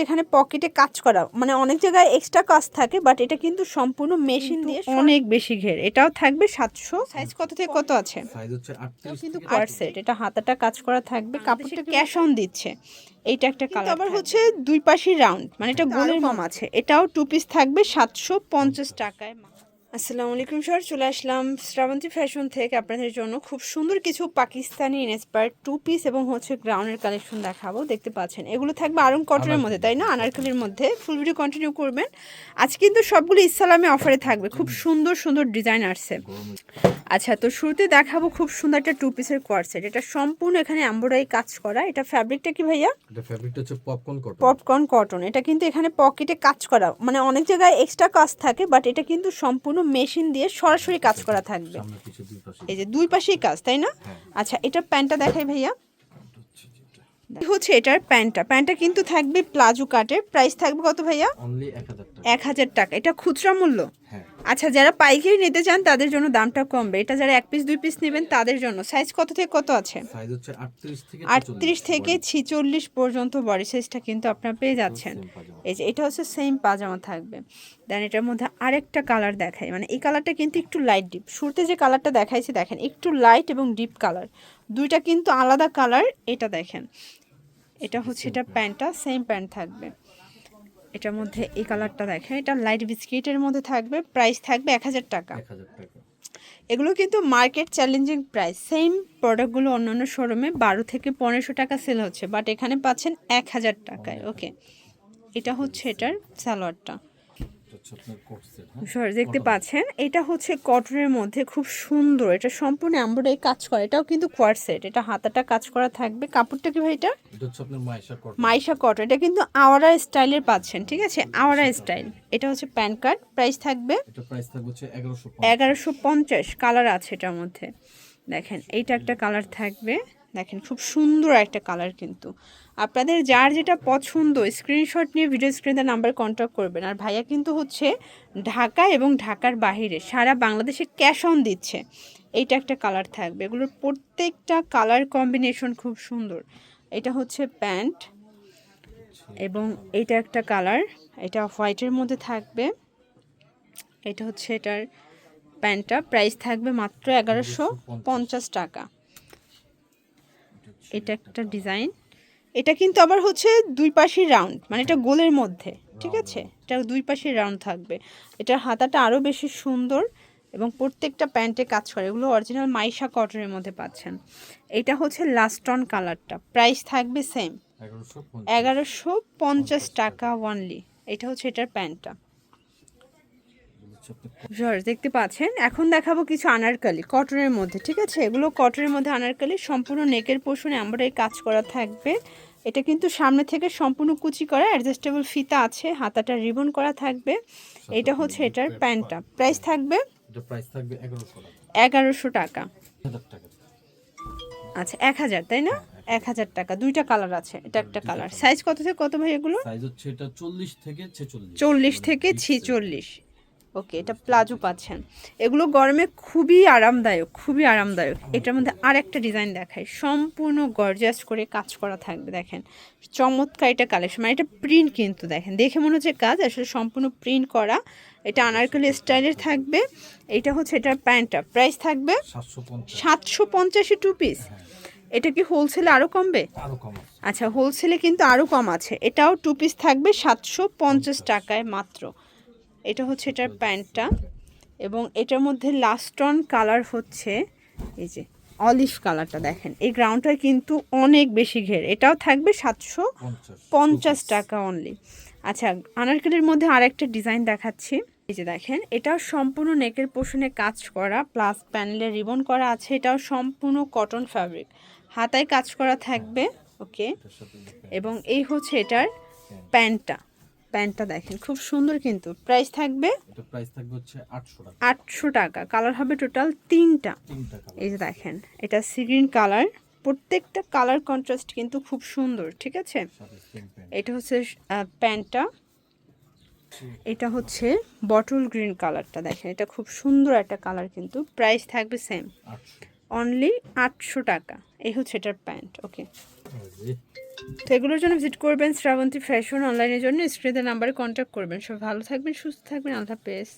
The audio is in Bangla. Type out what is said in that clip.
এখানে পকেটে কাজ করা, মানে অনেক জায়গায় এক্সট্রা কাজ থাকে, বাট এটা কিন্তু সম্পূর্ণ মেশিন দিয়ে অনেক বেশি ঘের। এটাও থাকবে 700। সাইজ কত থেকে কত আছে? সাইজ হচ্ছে 38 কিন্তু থেকে কোয়ার সেট, এটা হাতাটা কাজ করা থাকবে, কাপড়টা ক্যাশ অন দিচ্ছে। এইটা একটা কালার। আবার হচ্ছে দুই পাশই রাউন্ড, মানে এটা গোলের কম আছে। এটাও 2 পিস থাকবে 750 টাকায়। আসসালামু আলাইকুম স্যার, চলে আসলাম শ্রাবন্তী ফ্যাশন থেকে আপনাদের জন্য খুব সুন্দর কিছু পাকিস্তানি ইন্সপায়ার্ড 2 পিস এবং হচ্ছে গ্রাউন্ডের কালেকশন দেখাবো। দেখতে পাচ্ছেন এগুলো থাকবে আরং কটনের মধ্যে, তাই না? আনারকলির মধ্যে। ফুল ভিডিও কন্টিনিউ করবেন। আজ কিন্তু সবগুলো ইসলামে অফারে থাকবে, খুব সুন্দর সুন্দর ডিজাইন আসছে। আচ্ছা, তো শুরুতে দেখাবো খুব সুন্দর একটা 2 পিসের কোয়ার সেট। এটা সম্পূর্ণ এখানে এমব্রয়ডারি কাজ করা। এটা ফ্যাব্রিকটা কি ভাইয়া? এটা ফ্যাব্রিকটা হচ্ছে পপকর্ন কটন। Popcorn cotton. এটা কিন্তু এখানে পকেটে কাজ করা, মানে অনেক জায়গায় এক্সট্রা কাজ থাকে, বাট এটা কিন্তু সম্পূর্ণ মেশিন দিয়ে সরাসরি কাজ করা থাকবে। এই যে দুই পাশেই কাজ, তাই না? আচ্ছা, এটা প্যান্টটা দেখাই ভাইয়া। হচ্ছে এটার প্যান্টটা কিন্তু থাকবে প্লাজো কাটের। প্রাইস থাকবে কত ভাইয়া? অনলি 1000 টাকা। 1000 টাকা। এটা খুচরা মূল্য? হ্যাঁ। আচ্ছা, যারা পাইকারি নিতে চান তাদের জন্য দামটা কমবে। এটা যারা 1 পিস 2 পিস নেবেন তাদের জন্য। সাইজ কত থেকে কত আছে? সাইজ হচ্ছে 38 থেকে 46 পর্যন্ত বডি সাইজটা কিন্তু আপনারা পেয়ে যাচ্ছেন। এই যে এটা হচ্ছে সেম পাজামা থাকবে। দেন এটার মধ্যে আরেকটা কালার দেখাই, মানে এই কালারটা কিন্তু একটু লাইট ডিপ। শুরুতে যে কালারটা দেখাইছি দেখেন, একটু লাইট এবং ডিপ কালার, দুইটা কিন্তু আলাদা কালার। এটা দেখেন, এটা হচ্ছে এটা প্যান্টটা, সেম প্যান্ট থাকবে। এটার মধ্যে এই কালারটা দেখেন, এটা লাইট বিস্কিটের মধ্যে থাকবে। প্রাইস থাকবে 1000 টাকা। এগুলো কিন্তু মার্কেট চ্যালেঞ্জিং প্রাইস। সেম প্রোডাক্টগুলো অন্যান্য শোরুমে 12 থেকে 1500 টাকা সেল হচ্ছে, বাট এখানে পাচ্ছেন 1000 টাকায়। ওকে, এটা হচ্ছে এটার সালোয়ারটা। দেখতে পাচ্ছেন এটা হচ্ছে কটনের মধ্যে, খুব সুন্দর। এটা সম্পূর্ণ এমব্রয়ডারি কাজ করা। এটাও কিন্তু কোয়ার সেট। এটা হাতাটা কাজ করা থাকবে। কাপড়টা কি ভাই এটা? মাইশা কটন। এটা কিন্তু আওয়ারা স্টাইলের পাচ্ছেন, ঠিক আছে? আওয়ারা স্টাইল। এটা হচ্ছে প্যান কার্ড। প্রাইস থাকবে? এটা প্রাইস থাকবে হচ্ছে 1150। কালার আছে এটার মধ্যে। দেখেন এইটা একটা কালার থাকবে। দেখেন খুব সুন্দর একটা কালার। কিন্তু আপনাদের যার যেটা পছন্দ স্ক্রিনশট নিয়ে ভিডিও স্ক্রিনে নাম্বার কন্ট্যাক্ট করবেন। আর ভাইয়া কিন্তু হচ্ছে ঢাকা এবং ঢাকার বাইরে সারা বাংলাদেশে ক্যাশ অন দিচ্ছে। এইটা একটা কালার থাকবে। এগুলোর প্রত্যেকটা কালার কম্বিনেশন খুব সুন্দর। এটা হচ্ছে প্যান্ট এবং এইটা একটা কালার, এটা হোয়াইটের মধ্যে থাকবে। এটা হচ্ছে এটার প্যান্টটা। প্রাইস থাকবে মাত্র 1150 টাকা। এটা একটা ডিজাইন। এটা কিন্তু আবার হচ্ছে দুই পাশেই রাউন্ড, মানে এটা গোলের মধ্যে, ঠিক আছে? এটা দুই পাশেই রাউন্ড থাকবে। এটার হাতাটা আরও বেশি সুন্দর এবং প্রত্যেকটা প্যান্টে কাজ করে। এগুলো অরিজিনাল মাইশা কটনের মধ্যে পাচ্ছেন। এটা হচ্ছে লাস্ট অন কালারটা। প্রাইস থাকবে সেম 1150 টাকা ওনলি। এটা হচ্ছে এটার প্যান্টটা। দেখতে পাচ্ছেন। এখন দেখাবো কিছু আনারকলি কটনের মধ্যে, ঠিক আছে? এগুলো কটনের মধ্যে আনারকলি, সম্পূর্ণ নেকের পোর্শনে এমব্রয়ডারি কাজ করা থাকবে। এটা কিন্তু সামনে থেকে সম্পূর্ণ কুচি করা, অ্যাডজাস্টেবল ফিতা আছে, হাতাটা রিবন করা থাকবে। এটা হচ্ছে এটার প্যান্টটা। প্রাইস থাকবে? এটা প্রাইস থাকবে 1100 টাকা। আচ্ছা, 1000, তাই না? 1000 টাকা। দুইটা কালার আছে। এটা একটা কালার। সাইজ কত থেকে কত ভাই এগুলো? সাইজ হচ্ছে এটা 40 থেকে 46। 40 থেকে 46। ওকে, এটা প্লাজো পাচ্ছেন। এগুলো গরমে খুবই আরামদায়ক, খুবই আরামদায়ক। এটার মধ্যে আরেকটা ডিজাইন দেখায়, সম্পূর্ণ গর্জিয়াস করে কাজ করা থাকবে। দেখেন চমৎকার এটা কালেকশন, মানে এটা প্রিন্ট কিন্তু দেখেন, দেখে মনে হচ্ছে কাজ, আসলে সম্পূর্ণ প্রিন্ট করা। এটা আনারকলি স্টাইলের থাকবে। এটা হচ্ছে এটার প্যান্টটা। প্রাইস থাকবে 750 2 পিস। এটা কি হোলসেলে আরও কমবে? আচ্ছা, হোলসেলে কিন্তু আরও কম আছে। এটাও 2 পিস থাকবে 750 টাকায় মাত্র। এটা হচ্ছে এটার প্যান্টটা এবং এটার মধ্যে লাস্ট অন কালার হচ্ছে এই যে অলিভ কালারটা। দেখেন এই গ্রাউন্ডটা কিন্তু অনেক বেশি ঘের। এটাও থাকবে 750 টাকা অনলি। আচ্ছা, আনারকলির মধ্যে আরেকটা ডিজাইন দেখাচ্ছি। এই যে দেখেন, এটাও সম্পূর্ণ নেকের পোর্শনে কাজ করা, প্লাস প্যানেলে রিবন করা আছে। এটাও সম্পূর্ণ কটন ফ্যাব্রিক, হাতায় কাজ করা থাকবে। ওকে, এবং এই হচ্ছে এটার প্যান্টটা দেখেন খুব সুন্দর। কিন্তু প্রাইস থাকবে? এটা প্রাইস থাকবে হচ্ছে 800 টাকা। 800 টাকা। কালার হবে টোটাল তিনটা। এই যে দেখেন, এটা সি গ্রিন কালার। প্রত্যেকটা কালার কন্ট্রাস্ট কিন্তু খুব সুন্দর, ঠিক আছে? এটা হচ্ছে প্যান্টটা। এটা হচ্ছে বটল গ্রিন কালারটা। দেখেন এটা খুব সুন্দর একটা কালার। কিন্তু প্রাইস থাকবে সেম, অনলি 800 টাকা। এই হচ্ছে এটার প্যান্ট। ওকে, জি। তো এগুলোর জন্য ভিজিট করবেন শ্রাবন্তী ফ্যাশন। অনলাইনের জন্য স্ক্রিনের নাম্বারে কন্ট্যাক্ট করবেন। সব ভালো থাকবেন, সুস্থ থাকবেন, আল্লাহ হাফেজ।